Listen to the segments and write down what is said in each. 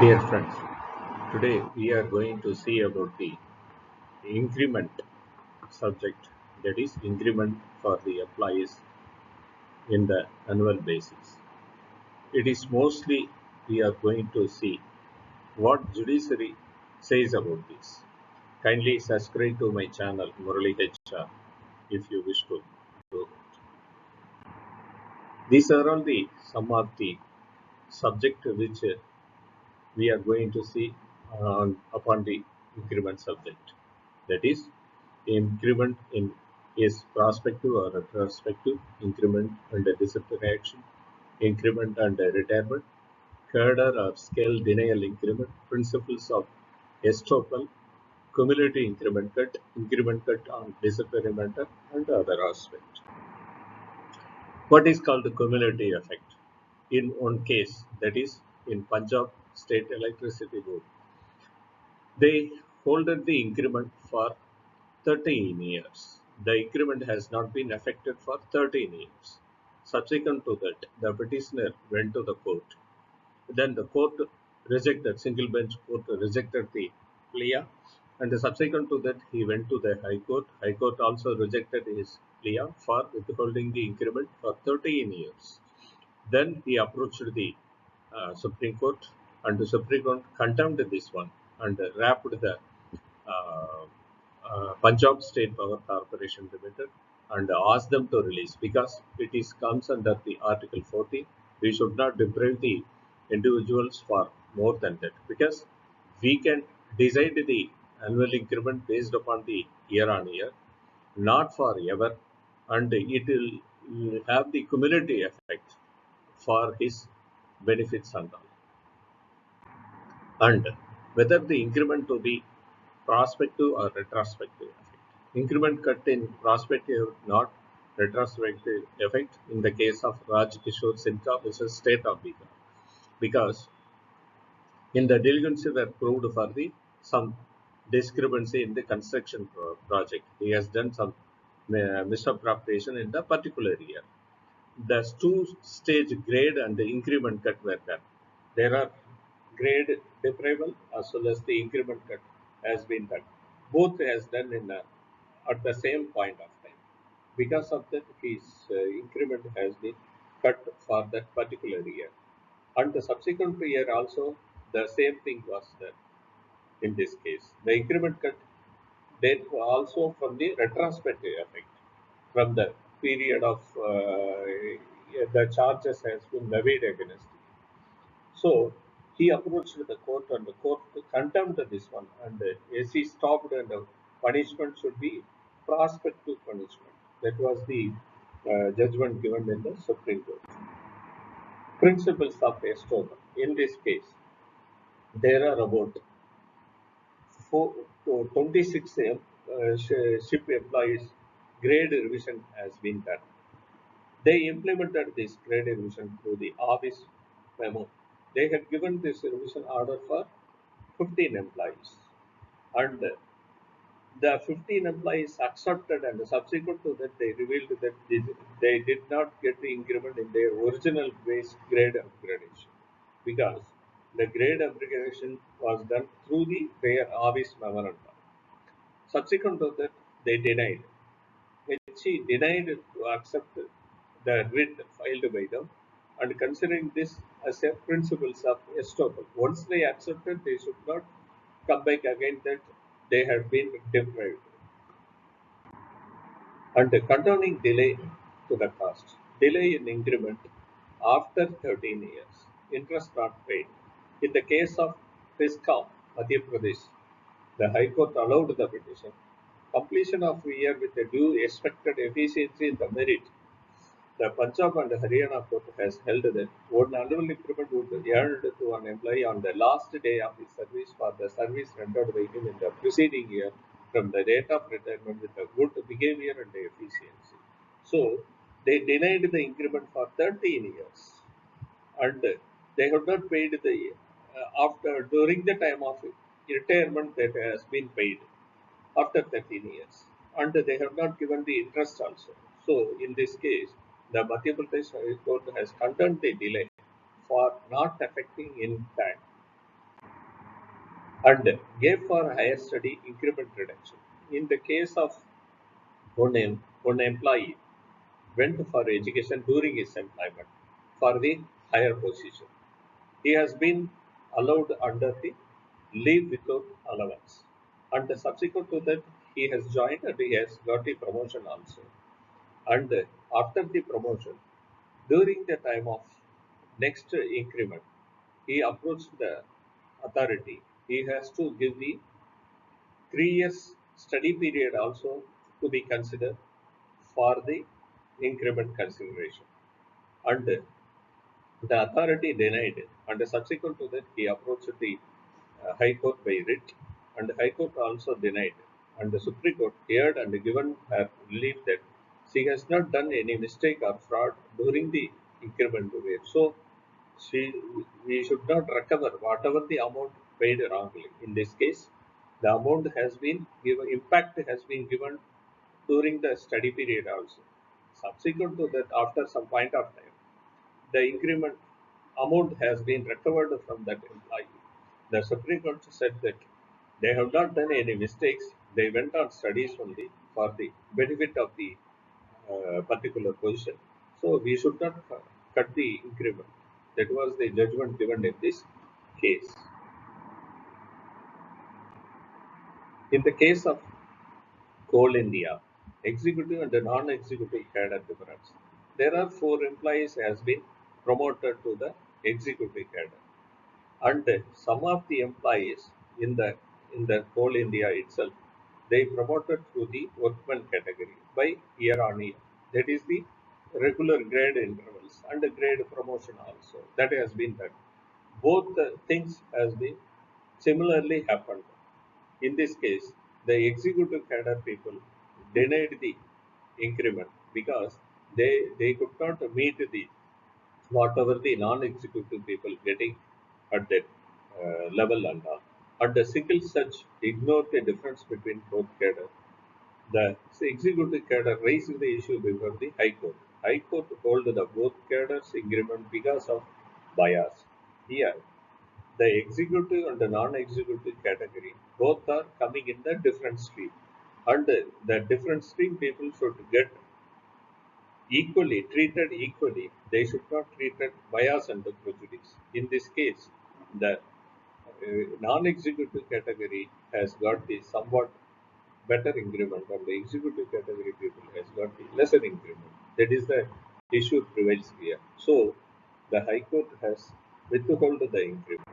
Dear friends, today we are going to see about the increment subject, that is increment for the employees in the annual basis. It is mostly we are going to see what Judiciary says about this. Kindly subscribe to my channel Murali HR if you wish to do that. These are all the some of the subject which we are going to see upon the increment subject. That is, increment in is prospective or retrospective, increment and disciplinary action, increment and retirement, cadre or scale denial increment, principles of Estoppel, cumulative increment cut on disciplinary matter, and other aspects. What is called the cumulative effect? In one case, that is in Punjab State Electricity Board, they holded the increment for 13 years. The increment has not been affected for 13 years. Subsequent to that, the petitioner went to the court. Then the court rejected, single bench court rejected the plea, and subsequent to that, he went to the High Court. High Court also rejected his plea for withholding the increment for 13 years. Then he approached the Supreme Court, and the Supreme Court condemned this one and wrapped the uh, Punjab State Power Corporation Limited and asked them to release because it is comes under the Article 40. We should not deprive the individuals for more than that because we can decide the annual increment based upon the year on year, not for ever, and it will have the cumulative effect for his benefits and all. And whether the increment to be prospective or retrospective effect. Increment cut in prospective, not retrospective effect in the case of Raj Kishore Sinha versus State of Bihar. Because in the delinquency were proved for the some discrepancy in the construction project. He has done some misappropriation in the particular year. The two-stage grade and the increment cut were done. There are grade deprival as well as the increment cut has been done. Both has done in at the same point of time. Because of that, his increment has been cut for that particular year. And the subsequent year also, the same thing was done in this case. The increment cut then also from the retrospective effect from the period of the charges has been levied against him. So he approached the court and the court condemned this one and AC stopped and the punishment should be prospective punishment. That was the judgment given in the Supreme Court. Principles of Estoppel. In this case, there are about 26 ship employees grade revision has been done. They implemented this grade revision through the office memo. They had given this revision order for 15 employees. And the 15 employees accepted, and subsequent to that, they revealed that they did not get the increment in their original base grade upgradation because the grade upgradation was done through their office memorandum. Subsequent to that, they denied. HE denied to accept the writ filed by them and considering this as a principles of estoppel. Once they accepted, they should not come back again that they have been deprived. And condoning delay to the cost. Delay in increment after 13 years. Interest not paid. In the case of Fiscal, Madhya Pradesh, the High Court allowed the petition. Completion of year with a due expected efficiency in the merit. The Punjab and Haryana Court has held that one annual increment would be earned to an employee on the last day of his service for the service rendered by him in the preceding year from the date of retirement with a good behavior and efficiency. So they denied the increment for 13 years and they have not paid the after during the time of retirement that has been paid after 13 years and they have not given the interest also. So in this case, the Madhya Pradesh High Court has condemned the delay for not affecting in time. and gave for higher study increment reduction. In the case of one employee went for education during his employment for the higher position. He has been allowed under the leave without allowance. And subsequent to that, he has joined and he has got the promotion also. And after the promotion, during the time of next increment, he approached the authority. He has to give the 3 years study period also to be considered for the increment consideration. And the authority denied it. And subsequent to that, he approached the High Court by writ, and the High Court also denied. And the Supreme Court heard and given her relief that she has not done any mistake or fraud during the increment period. So she, we should not recover whatever the amount paid wrongly. In this case, the amount has been given, impact has been given during the study period also. Subsequent to that, after some point of time, the increment amount has been recovered from that employee. The Supreme Court said that they have not done any mistakes. They went on studies only for the benefit of the particular position. So we should not cut the increment. That was the judgment given in this case. In the case of Coal India, executive and the non-executive cadre difference. There are 4 employees has been promoted to the executive cadre, and some of the employees in the Coal India itself, they promoted to the workman category by year on year. That is the regular grade intervals and the grade promotion also. That has been done. Both the things has been similarly happened. In this case, the executive cadre people denied the increment because they could not meet the whatever the non-executive people getting at that level and all. And the single such ignored the difference between both cadre. The executive cadre raised the issue before the High Court. High Court told the both cadres increment because of bias. Here, the executive and the non-executive category both are coming in the different stream, and the different stream people should get equally treated equally. They should not treated bias and prejudice. In this case, the non-executive category has got the somewhat better increment, and the executive category people has got the lesser increment. That is the issue prevails here. So the High Court has withheld the increment.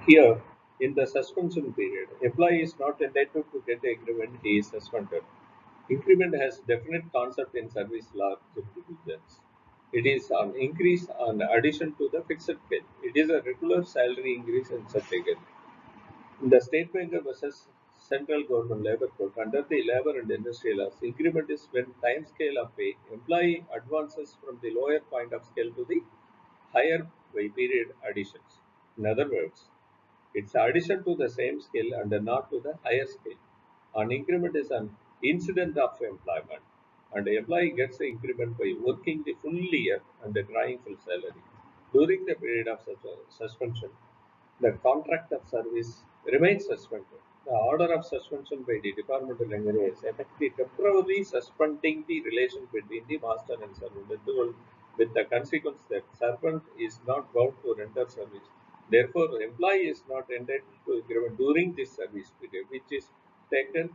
Here, in the suspension period, employee is not entitled to get agreement, he is suspended. Increment has definite concept in service law jurisdictions. It is an increase in addition to the fixed pay. It is a regular salary increase in certificate. In the State Bank versus Central Government Labor Code, under the Labor and Industrial Laws, increment is when time scale of pay employee advances from the lower point of scale to the higher by period additions. In other words, it's addition to the same skill and not to the higher skill. An increment is an incident of employment, and the employee gets the increment by working the full year and drawing full salary. During the period of suspension, the contract of service remains suspended. The order of suspension by the departmental engineer is effectively temporarily suspending the relation between the master and servant, with the consequence that servant is not bound to render service. Therefore, the employee is not entitled to increment during this service period, which is taken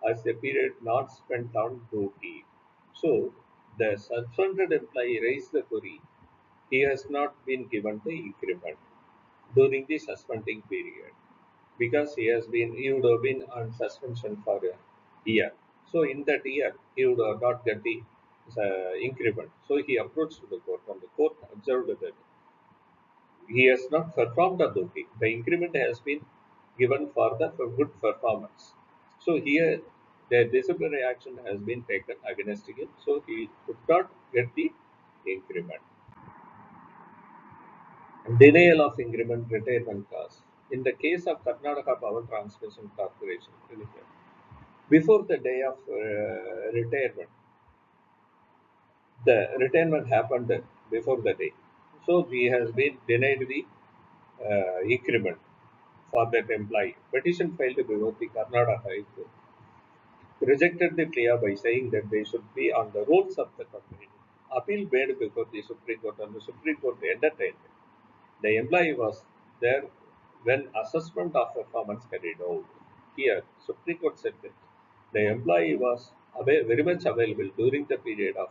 as a period not spent on duty. So, the suspended employee raised the query. He has not been given the increment during the suspending period because he would have been on suspension for a year. So in that year, he would have not get the increment. So he approached the court, and the court observed that he has not performed the duty. The increment has been given for the for good performance. So here, the disciplinary action has been taken against him. So he could not get the increment. Denial of increment retirement cost. In the case of Karnataka Power Transmission Corporation Limited, before the day of retirement, the retirement happened before the day. So he has been denied the increment. for that employee. Petition filed before the Karnataka High Court rejected the plea by saying that they should be on the rules of the company. Appeal made before the Supreme Court and the Supreme Court entertained it. The employee was there when assessment of performance carried out. Here, Supreme Court said that the employee was very much available during the period of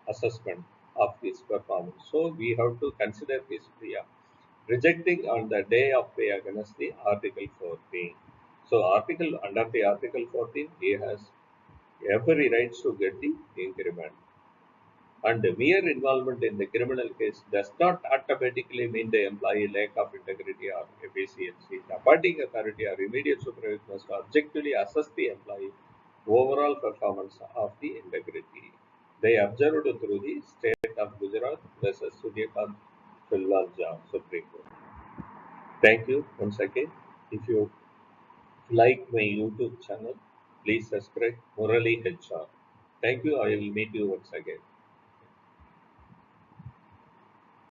assessment of his performance. So we have to consider his plea rejecting on the day of pay against the Article 14. So article under the Article 14, he has every right to get the increment. And mere involvement in the criminal case does not automatically mean the employee lack of integrity or efficiency. The appointing authority or immediate supervisor must objectively assess the employee overall performance of the integrity. They observed through the state of Gujarat versus Suryakant Filwalja Supreme Court. Thank you once again. If you like my YouTube channel, please subscribe Murali HR. Thank you. I will meet you once again.